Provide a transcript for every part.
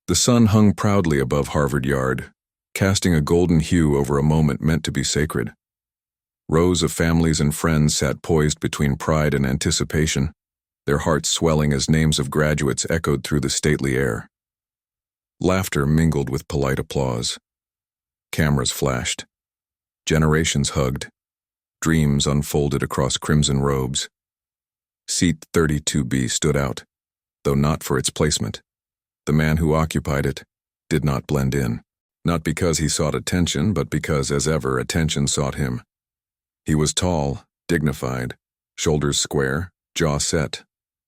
The sun hung proudly above Harvard Yard, casting a golden hue over a moment meant to be sacred. Rows of families and friends sat poised between pride and anticipation, their hearts swelling as names of graduates echoed through the stately air. Laughter mingled with polite applause. Cameras flashed. Generations hugged. Dreams unfolded across crimson robes. Seat 32B stood out, though not for its placement. The man who occupied it did not blend in, not because he sought attention, but because, as ever, attention sought him. He was tall, dignified, shoulders square, jaw set,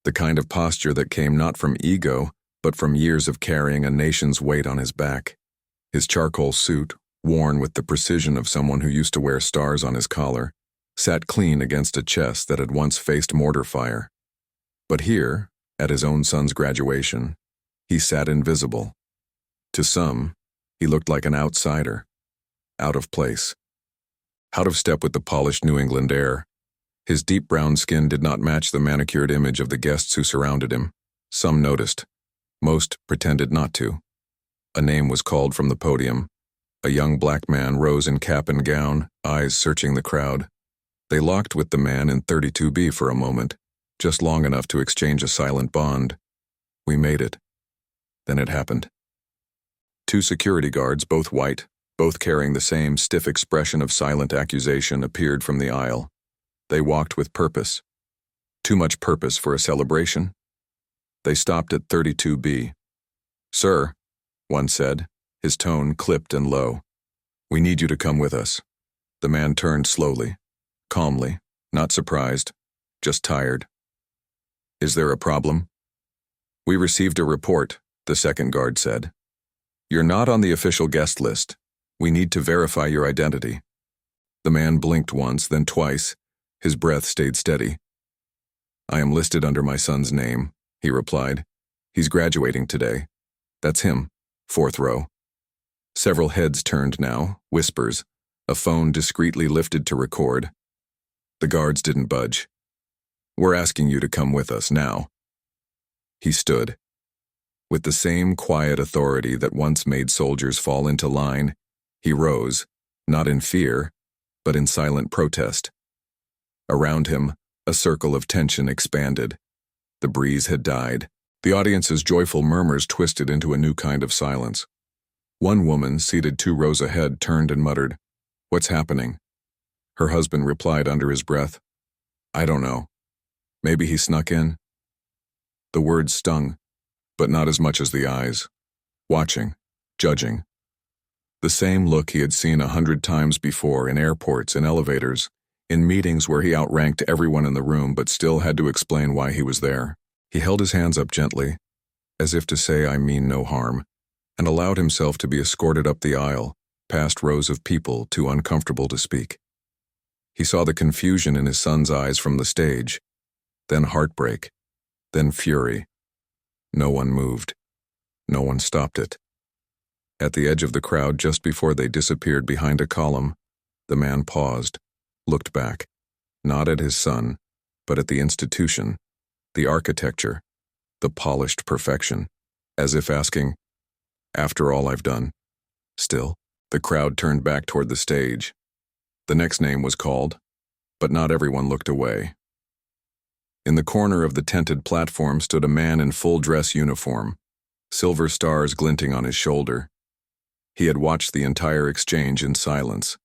the kind of posture that came not from ego, but from years of carrying a nation's weight on his back. His charcoal suit, worn with the precision of someone who used to wear stars on his collar, sat clean against a chest that had once faced mortar fire. But here, at his own son's graduation, he sat invisible. To some, he looked like an outsider, out of place, out of step with the polished New England air. His deep brown skin did not match the manicured image of the guests who surrounded him. Some noticed. Most pretended not to. A name was called from the podium. A young black man rose in cap and gown, eyes searching the crowd. They locked with the man in 32B for a moment, just long enough to exchange a silent bond. We made it. Then it happened. Two security guards, both white, both carrying the same stiff expression of silent accusation, appeared from the aisle. They walked with purpose. Too much purpose for a celebration. They stopped at 32B. "Sir," one said, his tone clipped and low, "we need you to come with us." The man turned slowly, calmly, not surprised, just tired. "Is there a problem?" "We received a report," the second guard said. "You're not on the official guest list. We need to verify your identity." The man blinked once, then twice. His breath stayed steady. "I am listed under my son's name," he replied. "He's graduating today." "That's him, fourth row." Several heads turned now, whispers, a phone discreetly lifted to record. The guards didn't budge. "We're asking you to come with us now." He stood. With the same quiet authority that once made soldiers fall into line, he rose, not in fear, but in silent protest. Around him, a circle of tension expanded. The breeze had died. The audience's joyful murmurs twisted into a new kind of silence. One woman, seated 2 rows ahead, turned and muttered, "What's happening?" Her husband replied under his breath, "I don't know. Maybe he snuck in." The words stung, but not as much as the eyes. Watching, judging. The same look he had seen 100 times before in airports and elevators, in meetings where he outranked everyone in the room but still had to explain why he was there. He held his hands up gently, as if to say, "I mean no harm," and allowed himself to be escorted up the aisle, past rows of people too uncomfortable to speak. He saw the confusion in his son's eyes from the stage, then heartbreak, then fury. No one moved. No one stopped it. At the edge of the crowd, just before they disappeared behind a column, the man paused, looked back, not at his son, but at the institution, the architecture, the polished perfection, as if asking, "After all I've done, still?" The crowd turned back toward the stage. The next name was called, but not everyone looked away. In the corner of the tented platform stood a man in full dress uniform, silver stars glinting on his shoulder. He had watched the entire exchange in silence,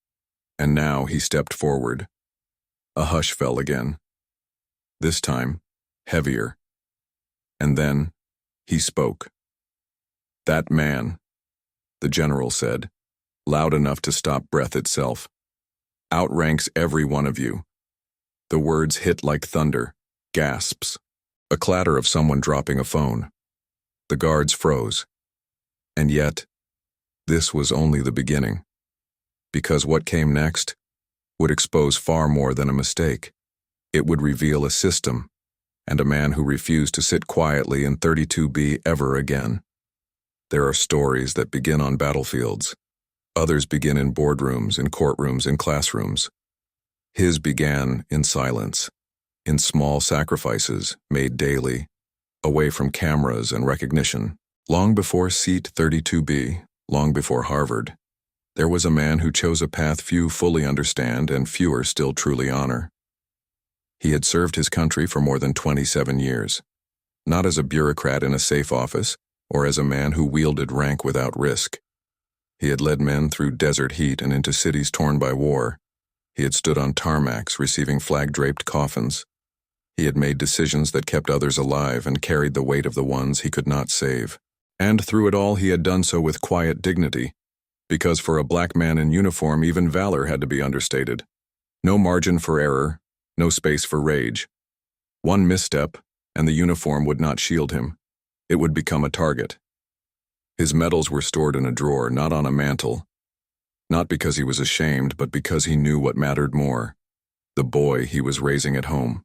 and now he stepped forward. A hush fell again. This time, heavier. And then, he spoke. "That man," the general said, loud enough to stop breath itself, "outranks every one of you." The words hit like thunder, gasps, a clatter of someone dropping a phone. The guards froze. And yet, this was only the beginning. Because what came next would expose far more than a mistake. It would reveal a system, and a man who refused to sit quietly in 32B ever again. There are stories that begin on battlefields. Others begin in boardrooms, in courtrooms, in classrooms. His began in silence, in small sacrifices made daily, away from cameras and recognition, Long before Seat 32B, long before Harvard, there was a man who chose a path few fully understand and fewer still truly honor. He had served his country for more than 27 years, not as a bureaucrat in a safe office or as a man who wielded rank without risk. He had led men through desert heat and into cities torn by war. He had stood on tarmacs receiving flag-draped coffins. He had made decisions that kept others alive and carried the weight of the ones he could not save. And through it all, he had done so with quiet dignity, because for a black man in uniform, even valor had to be understated. No margin for error, no space for rage. One misstep, and the uniform would not shield him. It would become a target. His medals were stored in a drawer, not on a mantle. Not because he was ashamed, but because he knew what mattered more: the boy he was raising at home.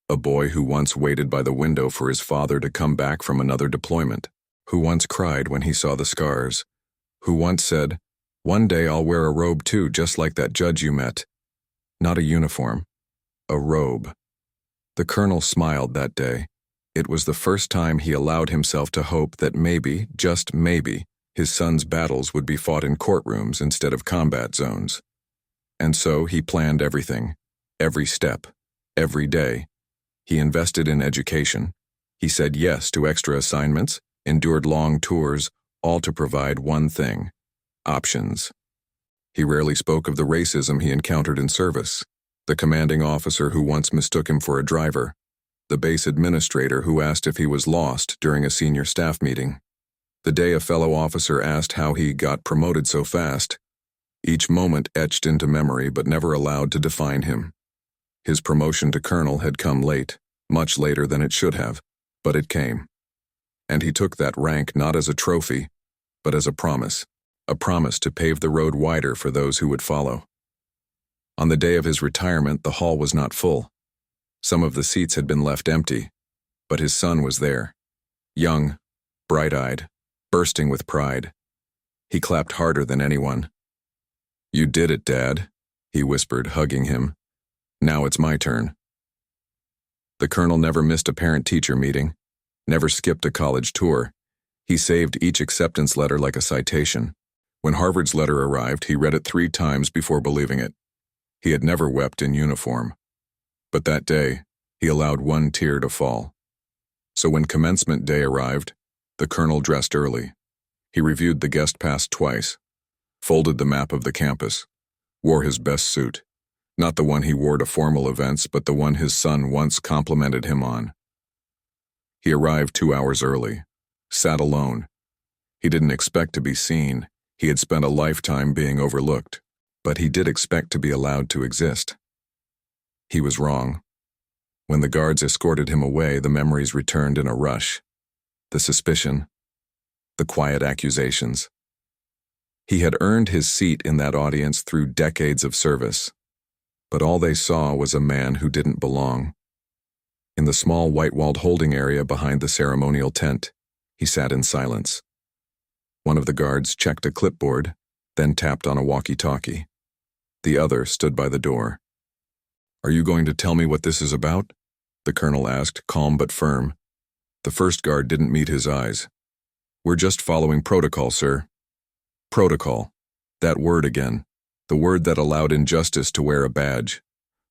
A boy who once waited by the window for his father to come back from another deployment, who once cried when he saw the scars, who once said, "One day I'll wear a robe too, just like that judge you met." Not a uniform, a robe. The colonel smiled that day. It was the first time he allowed himself to hope that maybe, just maybe, his son's battles would be fought in courtrooms instead of combat zones. And so he planned everything, every step, every day. He invested in education. He said yes to extra assignments, endured long tours, all to provide one thing: options. He rarely spoke of the racism he encountered in service: the commanding officer who once mistook him for a driver, the base administrator who asked if he was lost during a senior staff meeting, the day a fellow officer asked how he got promoted so fast. Each moment etched into memory but never allowed to define him. His promotion to colonel had come late, much later than it should have, but it came. And he took that rank not as a trophy, but as a promise to pave the road wider for those who would follow. On the day of his retirement, the hall was not full. Some of the seats had been left empty, but his son was there, young, bright-eyed, bursting with pride. He clapped harder than anyone. "You did it, Dad," he whispered, hugging him. "Now it's my turn." The colonel never missed a parent-teacher meeting, never skipped a college tour. He saved each acceptance letter like a citation. When Harvard's letter arrived, he read it 3 times before believing it. He had never wept in uniform. But that day, he allowed one tear to fall. So when commencement day arrived, the colonel dressed early. He reviewed the guest pass twice, folded the map of the campus, wore his best suit, not the one he wore to formal events, but the one his son once complimented him on. He arrived 2 hours early, sat alone. He didn't expect to be seen. He had spent a lifetime being overlooked, but he did expect to be allowed to exist. He was wrong. When the guards escorted him away, the memories returned in a rush. The suspicion, the quiet accusations. He had earned his seat in that audience through decades of service, but all they saw was a man who didn't belong. In the small white-walled holding area behind the ceremonial tent, he sat in silence. One of the guards checked a clipboard, then tapped on a walkie-talkie. The other stood by the door. "Are you going to tell me what this is about?" the colonel asked, calm but firm. The first guard didn't meet his eyes. "We're just following protocol, sir." Protocol. That word again. The word that allowed injustice to wear a badge.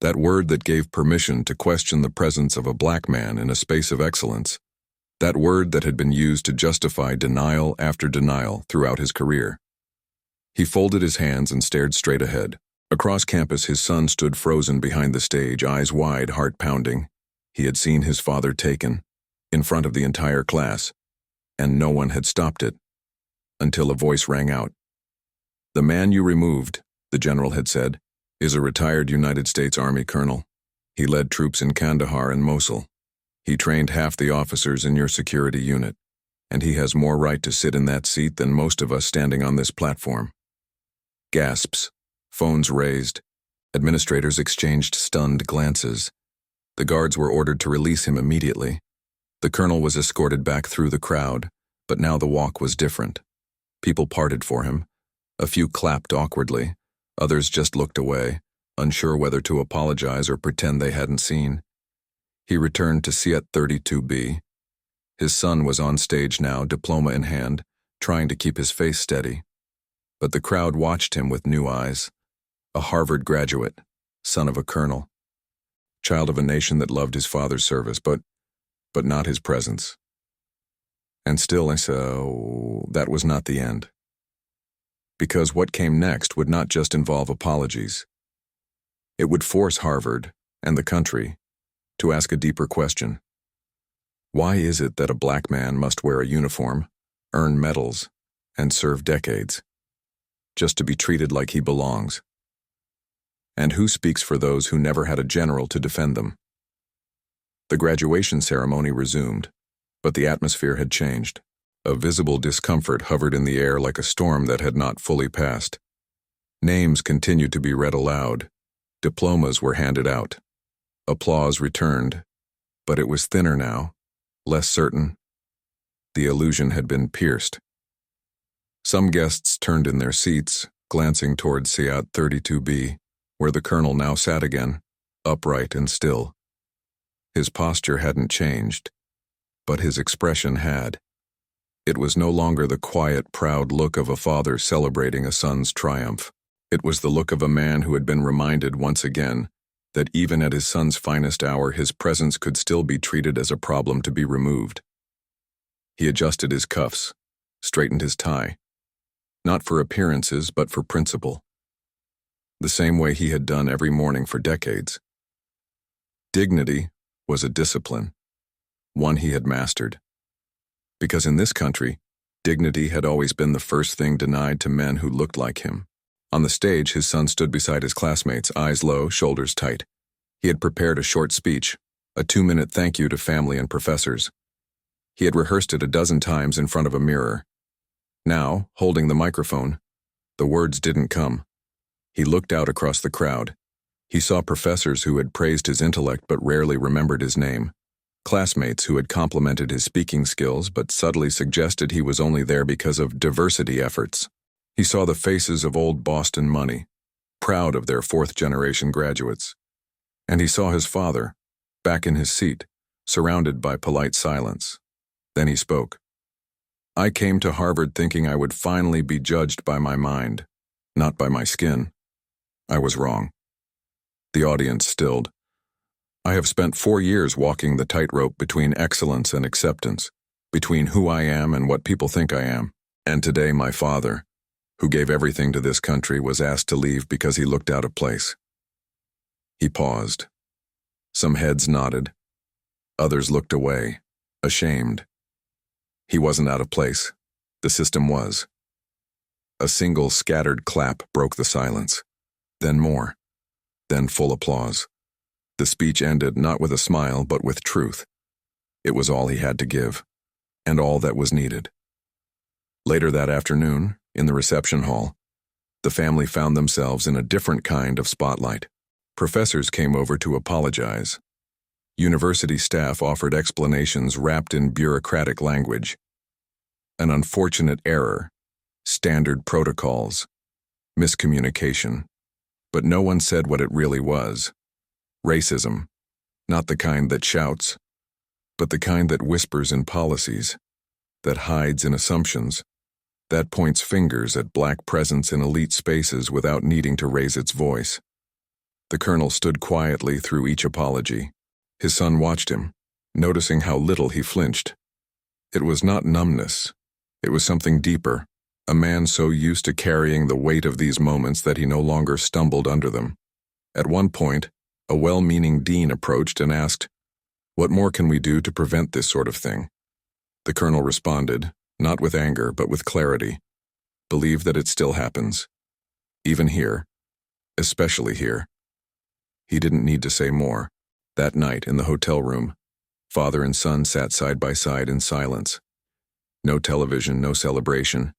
That word that gave permission to question the presence of a black man in a space of excellence. That word that had been used to justify denial after denial throughout his career. He folded his hands and stared straight ahead. Across campus, his son stood frozen behind the stage, eyes wide, heart pounding. He had seen his father taken, in front of the entire class, and no one had stopped it, until a voice rang out. "The man you removed," the general had said, "is a retired United States Army colonel. He led troops in Kandahar and Mosul. He trained half the officers in your security unit, and he has more right to sit in that seat than most of us standing on this platform." Gasps. Phones raised. Administrators exchanged stunned glances. The guards were ordered to release him immediately. The colonel was escorted back through the crowd, but now the walk was different. People parted for him. A few clapped awkwardly. Others just looked away, unsure whether to apologize or pretend they hadn't seen. He returned to Seat 32B. His son was on stage now, diploma in hand, trying to keep his face steady. But the crowd watched him with new eyes. A Harvard graduate, son of a colonel, child of a nation that loved his father's service, but not his presence. And still, so that was not the end. Because what came next would not just involve apologies. It would force Harvard and the country to ask a deeper question. Why is it that a black man must wear a uniform, earn medals, and serve decades, just to be treated like he belongs? And who speaks for those who never had a general to defend them? The graduation ceremony resumed, but the atmosphere had changed. A visible discomfort hovered in the air like a storm that had not fully passed. Names continued to be read aloud. Diplomas were handed out. Applause returned, but it was thinner now, less certain. The illusion had been pierced. Some guests turned in their seats, glancing toward Seat 32B, where the colonel now sat again, upright and still. His posture hadn't changed, but his expression had. It was no longer the quiet, proud look of a father celebrating a son's triumph. It was the look of a man who had been reminded once again that even at his son's finest hour, his presence could still be treated as a problem to be removed. He adjusted his cuffs, straightened his tie, not for appearances but for principle, the same way he had done every morning for decades. Dignity was a discipline, one he had mastered. Because in this country, dignity had always been the first thing denied to men who looked like him. On the stage, his son stood beside his classmates, eyes low, shoulders tight. He had prepared a short speech, a 2-minute thank you to family and professors. He had rehearsed it a dozen times in front of a mirror. Now, holding the microphone, the words didn't come. He looked out across the crowd. He saw professors who had praised his intellect but rarely remembered his name, classmates who had complimented his speaking skills but subtly suggested he was only there because of diversity efforts. He saw the faces of old Boston money, proud of their 4th-generation graduates. And he saw his father, back in his seat, surrounded by polite silence. Then he spoke. I came to Harvard thinking I would finally be judged by my mind, not by my skin. I was wrong. The audience stilled. I have spent 4 years walking the tightrope between excellence and acceptance, between who I am and what people think I am. And today my father, who gave everything to this country, was asked to leave because he looked out of place. He paused. Some heads nodded. Others looked away, ashamed. He wasn't out of place. The system was. A single scattered clap broke the silence. Then more. Then full applause. The speech ended not with a smile but with truth. It was all he had to give, and all that was needed. Later that afternoon, in the reception hall, the family found themselves in a different kind of spotlight. Professors came over to apologize. University staff offered explanations wrapped in bureaucratic language. An unfortunate error, standard protocols, miscommunication. But no one said what it really was. Racism, not the kind that shouts, but the kind that whispers in policies, that hides in assumptions, that points fingers at black presence in elite spaces without needing to raise its voice. The colonel stood quietly through each apology. His son watched him, noticing how little he flinched. It was not numbness. It was something deeper, a man so used to carrying the weight of these moments that he no longer stumbled under them. At one point, a well-meaning dean approached and asked, "What more can we do to prevent this sort of thing?" The colonel responded, not with anger but with clarity. Believe that it still happens. Even here. Especially here. He didn't need to say more. That night in the hotel room, father and son sat side by side in silence. No television, no celebration.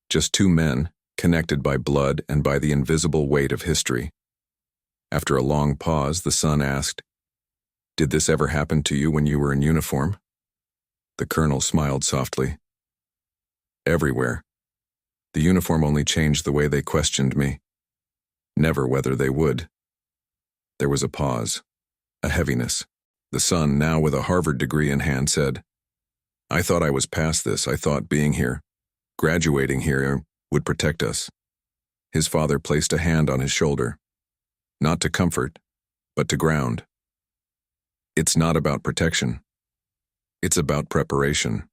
Just 2 men, connected by blood and by the invisible weight of history. After a long pause, the son asked, "Did this ever happen to you when you were in uniform?" The colonel smiled softly. "Everywhere. The uniform only changed the way they questioned me. Never whether they would." There was a pause, a heaviness. The son, now with a Harvard degree in hand, said, I thought I was past this. I thought being here, graduating here, would protect us. His father placed a hand on his shoulder. Not to comfort, but to ground. It's not about protection. It's about preparation.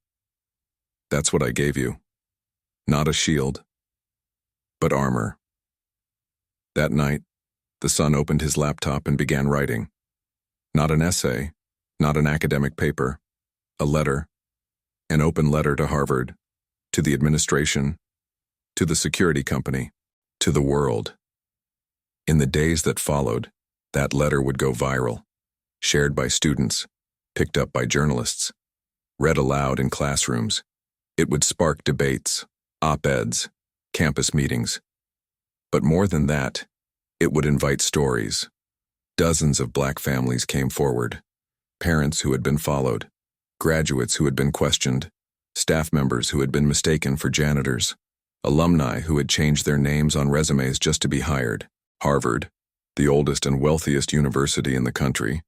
That's what I gave you. Not a shield, but armor. That night, the son opened his laptop and began writing. Not an essay, not an academic paper, a letter, an open letter to Harvard, to the administration, to the security company, to the world. In the days that followed, that letter would go viral, shared by students, picked up by journalists, read aloud in classrooms. It would spark debates, op-eds, campus meetings. But more than that, it would invite stories. Dozens of Black families came forward, parents who had been followed, graduates who had been questioned, staff members who had been mistaken for janitors, alumni who had changed their names on resumes just to be hired. Harvard, the oldest and wealthiest university in the country,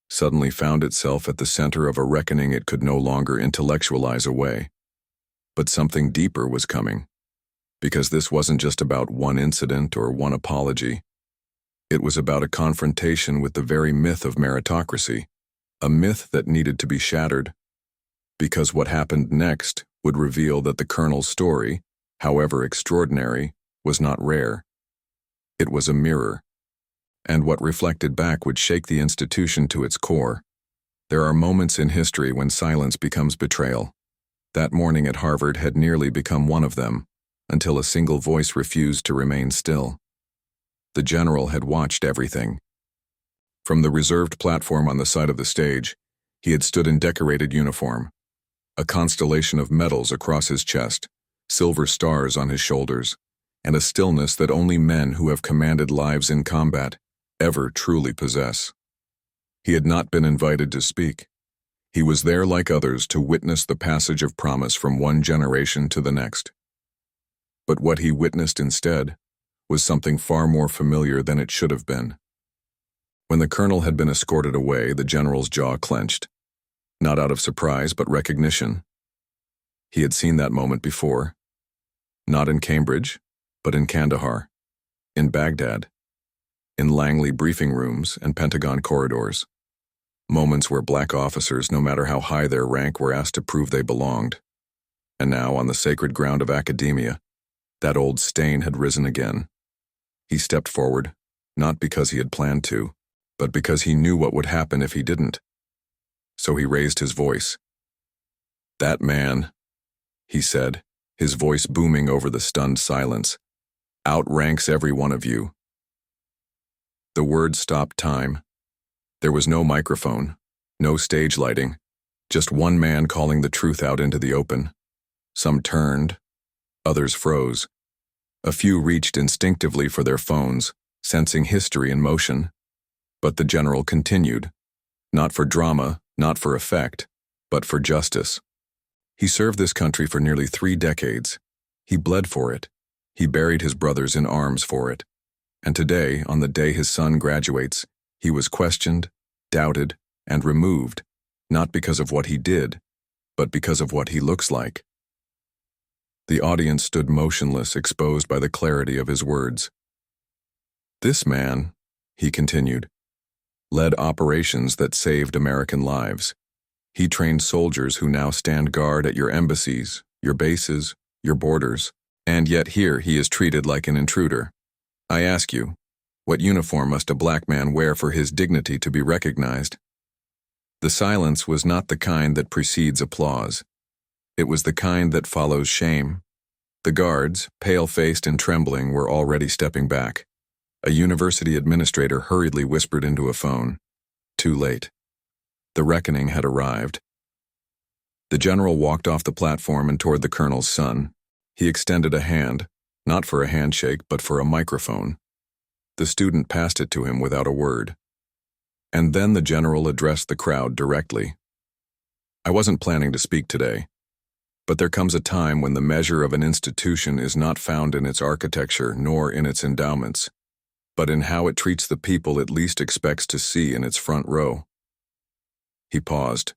suddenly found itself at the center of a reckoning it could no longer intellectualize away. But something deeper was coming, because this wasn't just about one incident or one apology. It was about a confrontation with the very myth of meritocracy, a myth that needed to be shattered, because what happened next would reveal that the Colonel's story, however extraordinary, was not rare. It was a mirror, and what reflected back would shake the institution to its core. There are moments in history when silence becomes betrayal. That morning at Harvard had nearly become one of them, until a single voice refused to remain still. The general had watched everything. From the reserved platform on the side of the stage, he had stood in decorated uniform, a constellation of medals across his chest, silver stars on his shoulders, and a stillness that only men who have commanded lives in combat ever truly possess. He had not been invited to speak. He was there like others to witness the passage of promise from one generation to the next. But what he witnessed instead was something far more familiar than it should have been. When the colonel had been escorted away, the general's jaw clenched, not out of surprise but recognition. He had seen that moment before, not in Cambridge, but in Kandahar, in Baghdad, in Langley briefing rooms and Pentagon corridors. Moments where Black officers, no matter how high their rank, were asked to prove they belonged. And now, on the sacred ground of academia, that old stain had risen again. He stepped forward, not because he had planned to, but because he knew what would happen if he didn't. So he raised his voice. "That man," he said, his voice booming over the stunned silence, "outranks every one of you." The words stopped time. There was no microphone, no stage lighting, just one man calling the truth out into the open. Some turned, others froze. A few reached instinctively for their phones, sensing history in motion. But the general continued, not for drama, not for effect, but for justice. He served this country for nearly 3 decades. He bled for it. He buried his brothers in arms for it. And today, on the day his son graduates, he was questioned, doubted, and removed, not because of what he did, but because of what he looks like. The audience stood motionless, exposed by the clarity of his words. "This man," he continued, "led operations that saved American lives. He trained soldiers who now stand guard at your embassies, your bases, your borders, and yet here he is treated like an intruder. I ask you, what uniform must a Black man wear for his dignity to be recognized?" The silence was not the kind that precedes applause. It was the kind that follows shame. The guards, pale-faced and trembling, were already stepping back. A university administrator hurriedly whispered into a phone. Too late. The reckoning had arrived. The general walked off the platform and toward the colonel's son. He extended a hand, not for a handshake, but for a microphone. The student passed it to him without a word. And then the general addressed the crowd directly. "I wasn't planning to speak today, but there comes a time when the measure of an institution is not found in its architecture nor in its endowments, but in how it treats the people it least expects to see in its front row." He paused.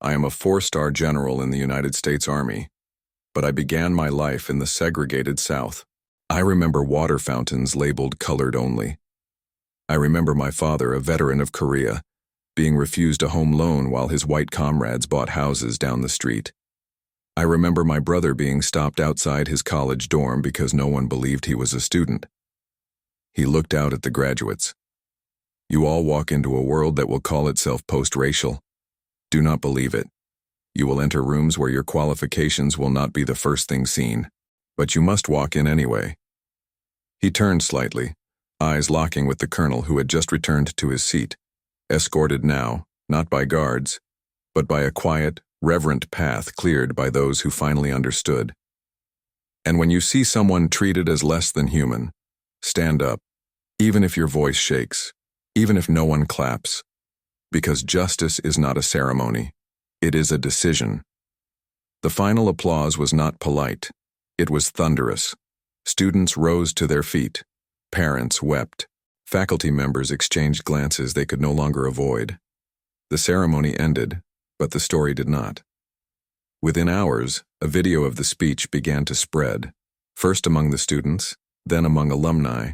I am a 4-star general in the United States Army, but I began my life in the segregated South. I remember water fountains labeled colored only. I remember my father, a veteran of Korea, being refused a home loan while his white comrades bought houses down the street. I remember my brother being stopped outside his college dorm because no one believed he was a student. He looked out at the graduates. You all walk into a world that will call itself post-racial. Do not believe it. You will enter rooms where your qualifications will not be the first thing seen, but you must walk in anyway. He turned slightly, eyes locking with the colonel who had just returned to his seat, escorted now, not by guards, but by a quiet, reverent path cleared by those who finally understood. And when you see someone treated as less than human, stand up, even if your voice shakes, even if no one claps, because justice is not a ceremony, it is a decision. The final applause was not polite, it was thunderous. Students rose to their feet, parents wept, faculty members exchanged glances they could no longer avoid. The ceremony ended, but the story did not. Within hours, a video of the speech began to spread, first among the students, then among alumni,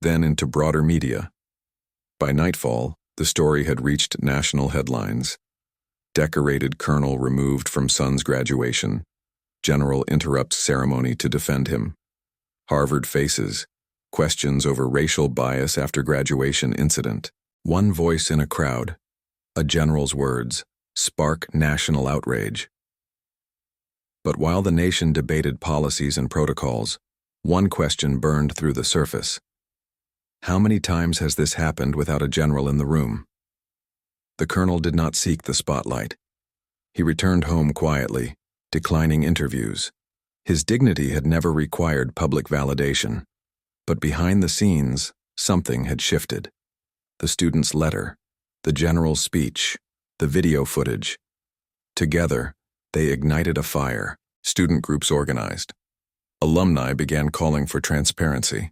then into broader media. By nightfall, the story had reached national headlines. Decorated colonel removed from son's graduation. General interrupts ceremony to defend him. Harvard faces questions over racial bias after graduation incident. One voice in a crowd. A general's words spark national outrage. But while the nation debated policies and protocols, one question burned through the surface. How many times has this happened without a general in the room? The colonel did not seek the spotlight. He returned home quietly, declining interviews. His dignity had never required public validation. But behind the scenes, something had shifted. The student's letter, the general's speech, the video footage. Together, they ignited a fire. Student groups organized. Alumni began calling for transparency.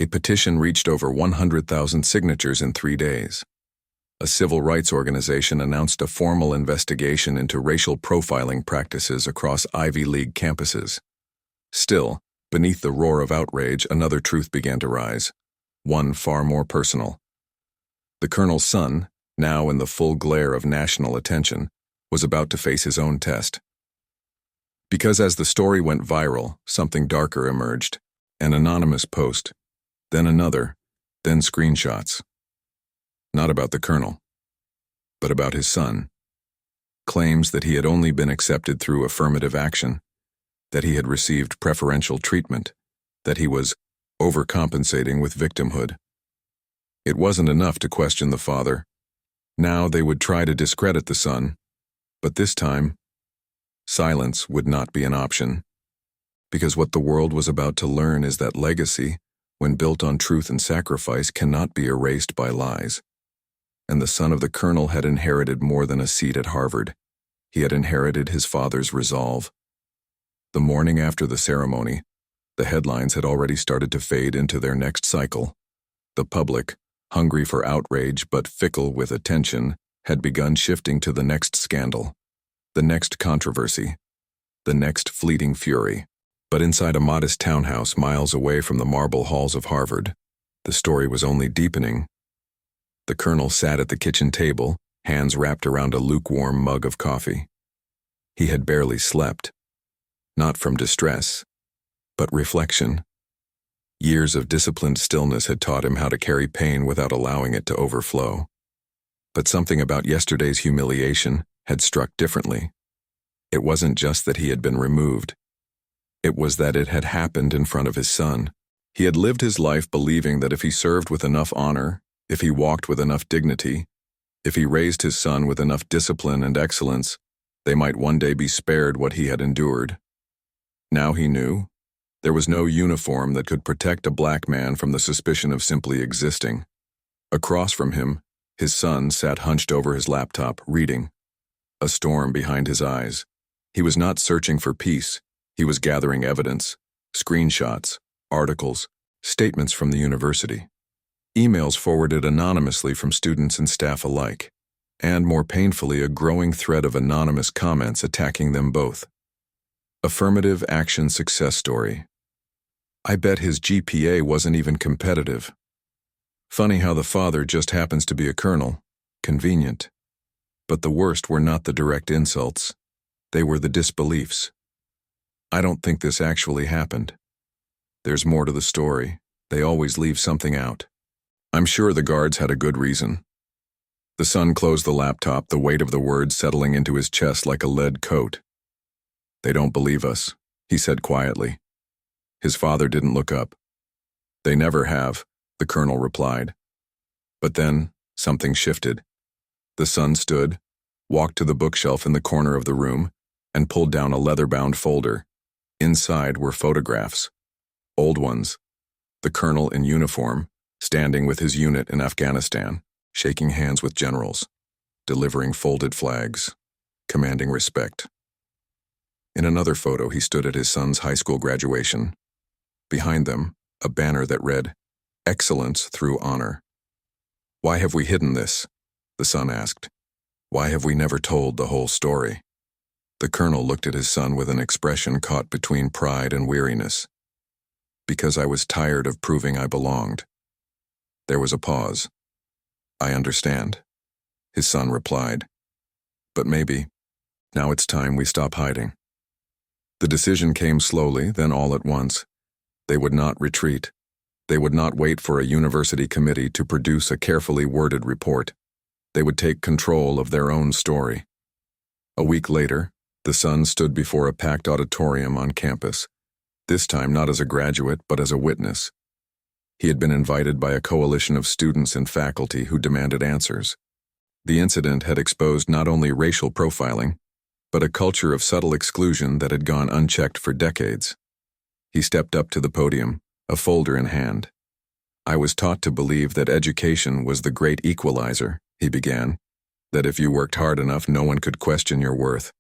A petition reached over 100,000 signatures in 3 days. A civil rights organization announced a formal investigation into racial profiling practices across Ivy League campuses. Still, beneath the roar of outrage, another truth began to rise, one far more personal. The colonel's son, now in the full glare of national attention, was about to face his own test. Because as the story went viral, something darker emerged, an anonymous post, then another, then screenshots. Not about the colonel, but about his son. Claims that he had only been accepted through affirmative action, that he had received preferential treatment, that he was overcompensating with victimhood. It wasn't enough to question the father. Now they would try to discredit the son, but this time, silence would not be an option. Because what the world was about to learn is that legacy, when built on truth and sacrifice, cannot be erased by lies. And the son of the colonel had inherited more than a seat at Harvard. He had inherited his father's resolve. The morning after the ceremony, the headlines had already started to fade into their next cycle. The public, hungry for outrage but fickle with attention, had begun shifting to the next scandal, the next controversy, the next fleeting fury. But inside a modest townhouse miles away from the marble halls of Harvard, the story was only deepening. The colonel sat at the kitchen table, hands wrapped around a lukewarm mug of coffee. He had barely slept, not from distress, but reflection. Years of disciplined stillness had taught him how to carry pain without allowing it to overflow. But something about yesterday's humiliation had struck differently. It wasn't just that he had been removed. It was that it had happened in front of his son. He had lived his life believing that if he served with enough honor, if he walked with enough dignity, if he raised his son with enough discipline and excellence, they might one day be spared what he had endured. Now he knew there was no uniform that could protect a black man from the suspicion of simply existing. Across from him, his son sat hunched over his laptop, reading. A storm behind his eyes. He was not searching for peace. He was gathering evidence, screenshots, articles, statements from the university, emails forwarded anonymously from students and staff alike. and more painfully, a growing thread of anonymous comments attacking them both. Affirmative action success story. I bet his GPA wasn't even competitive. Funny how the father just happens to be a colonel. Convenient. But the worst were not the direct insults. They were the disbeliefs. I don't think this actually happened. There's more to the story. They always leave something out. I'm sure the guards had a good reason. The son closed the laptop, the weight of the words settling into his chest like a lead coat. They don't believe us, he said quietly. His father didn't look up. They never have, the colonel replied. But then, something shifted. The son stood, walked to the bookshelf in the corner of the room, and pulled down a leather-bound folder. Inside were photographs. Old ones. The colonel in uniform, standing with his unit in Afghanistan, shaking hands with generals, delivering folded flags, commanding respect. In another photo, he stood at his son's high school graduation. Behind them, a banner that read, "Excellence through honor." Why have we hidden this? The son asked. Why have we never told the whole story? The colonel looked at his son with an expression caught between pride and weariness. Because I was tired of proving I belonged. There was a pause. I understand, his son replied. But maybe, now it's time we stop hiding. The decision came slowly, then all at once. They would not retreat. They would not wait for a university committee to produce a carefully worded report. They would take control of their own story. A week later, the son stood before a packed auditorium on campus, this time not as a graduate but as a witness. He had been invited by a coalition of students and faculty who demanded answers. The incident had exposed not only racial profiling, but a culture of subtle exclusion that had gone unchecked for decades. He stepped up to the podium, a folder in hand. I was taught to believe that education was the great equalizer, he began, that if you worked hard enough, no one could question your worth.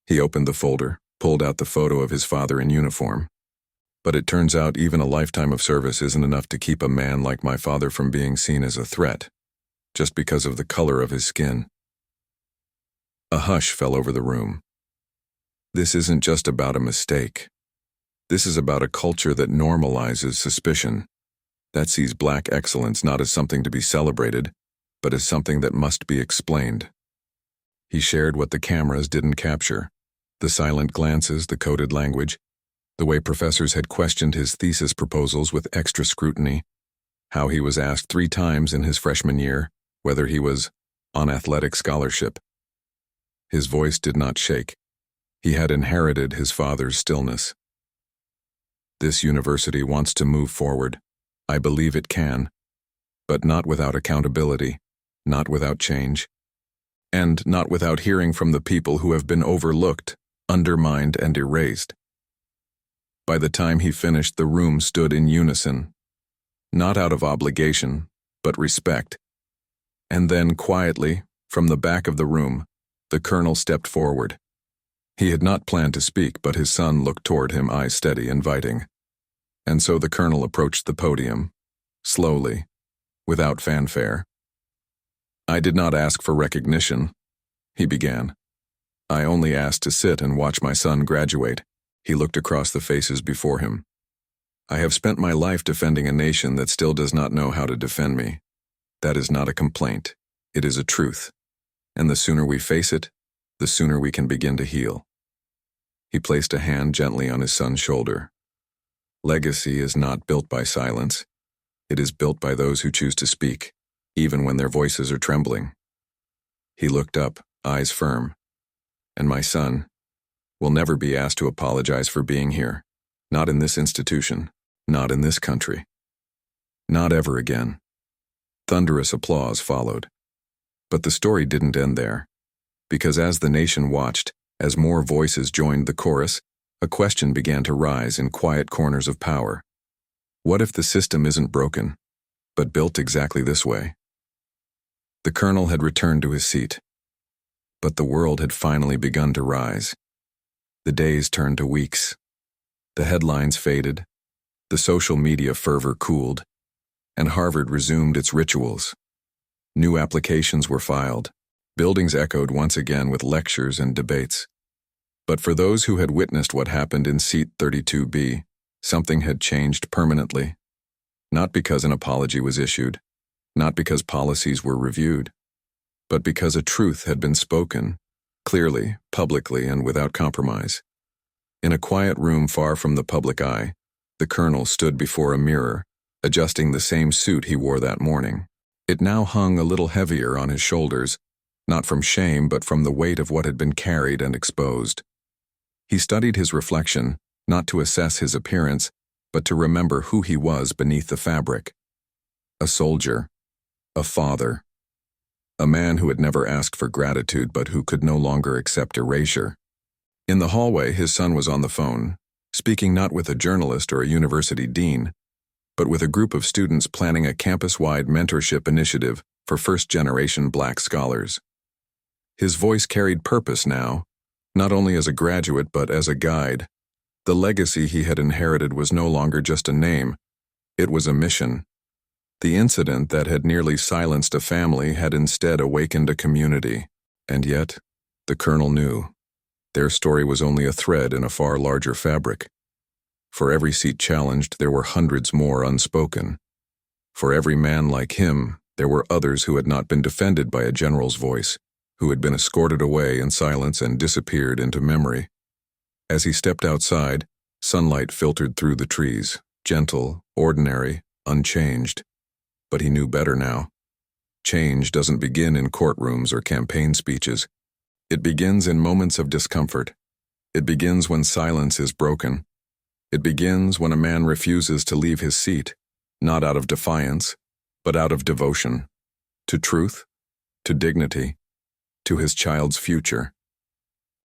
He opened the folder, pulled out the photo of his father in uniform. But it turns out even a lifetime of service isn't enough to keep a man like my father from being seen as a threat, just because of the color of his skin. A hush fell over the room. This isn't just about a mistake. This is about a culture that normalizes suspicion, that sees black excellence not as something to be celebrated, but as something that must be explained. He shared what the cameras didn't capture, the silent glances, the coded language, the way professors had questioned his thesis proposals with extra scrutiny, how he was asked 3 times in his freshman year whether he was on athletic scholarship. His voice did not shake. He had inherited his father's stillness. This university wants to move forward. I believe it can, but not without accountability, not without change, and not without hearing from the people who have been overlooked, undermined, and erased. By the time he finished, the room stood in unison, not out of obligation, but respect. And then, quietly, from the back of the room, the colonel stepped forward. He had not planned to speak, but his son looked toward him, eyes steady, inviting. And so the colonel approached the podium, slowly, without fanfare. I did not ask for recognition, he began. I only asked to sit and watch my son graduate. He looked across the faces before him. I have spent my life defending a nation that still does not know how to defend me. That is not a complaint. It is a truth. And the sooner we face it, the sooner we can begin to heal. He placed a hand gently on his son's shoulder. Legacy is not built by silence. It is built by those who choose to speak, even when their voices are trembling. He looked up, eyes firm. And my son will never be asked to apologize for being here. Not in this institution. Not in this country. Not ever again. Thunderous applause followed. But the story didn't end there. Because as the nation watched, as more voices joined the chorus, a question began to rise in quiet corners of power. What if the system isn't broken, but built exactly this way? The colonel had returned to his seat. But the world had finally begun to rise. The days turned to weeks. The headlines faded. The social media fervor cooled. And Harvard resumed its rituals. New applications were filed. Buildings echoed once again with lectures and debates. But for those who had witnessed what happened in seat 32B, something had changed permanently. Not because an apology was issued, not because policies were reviewed, but because a truth had been spoken, clearly, publicly, and without compromise. In a quiet room far from the public eye, the colonel stood before a mirror, adjusting the same suit he wore that morning. It now hung a little heavier on his shoulders, not from shame but from the weight of what had been carried and exposed. He studied his reflection, not to assess his appearance, but to remember who he was beneath the fabric. A soldier, a father, a man who had never asked for gratitude but who could no longer accept erasure. In the hallway, his son was on the phone, speaking not with a journalist or a university dean, but with a group of students planning a campus-wide mentorship initiative for first-generation Black scholars. His voice carried purpose now, not only as a graduate but as a guide. The legacy he had inherited was no longer just a name, it was a mission. The incident that had nearly silenced a family had instead awakened a community. And yet, the colonel knew, their story was only a thread in a far larger fabric. For every seat challenged, there were hundreds more unspoken. For every man like him, there were others who had not been defended by a general's voice, who had been escorted away in silence and disappeared into memory. As he stepped outside, sunlight filtered through the trees, gentle, ordinary, unchanged. But he knew better now. Change doesn't begin in courtrooms or campaign speeches. It begins in moments of discomfort. It begins when silence is broken. It begins when a man refuses to leave his seat, not out of defiance, but out of devotion. To truth, to dignity, to his child's future.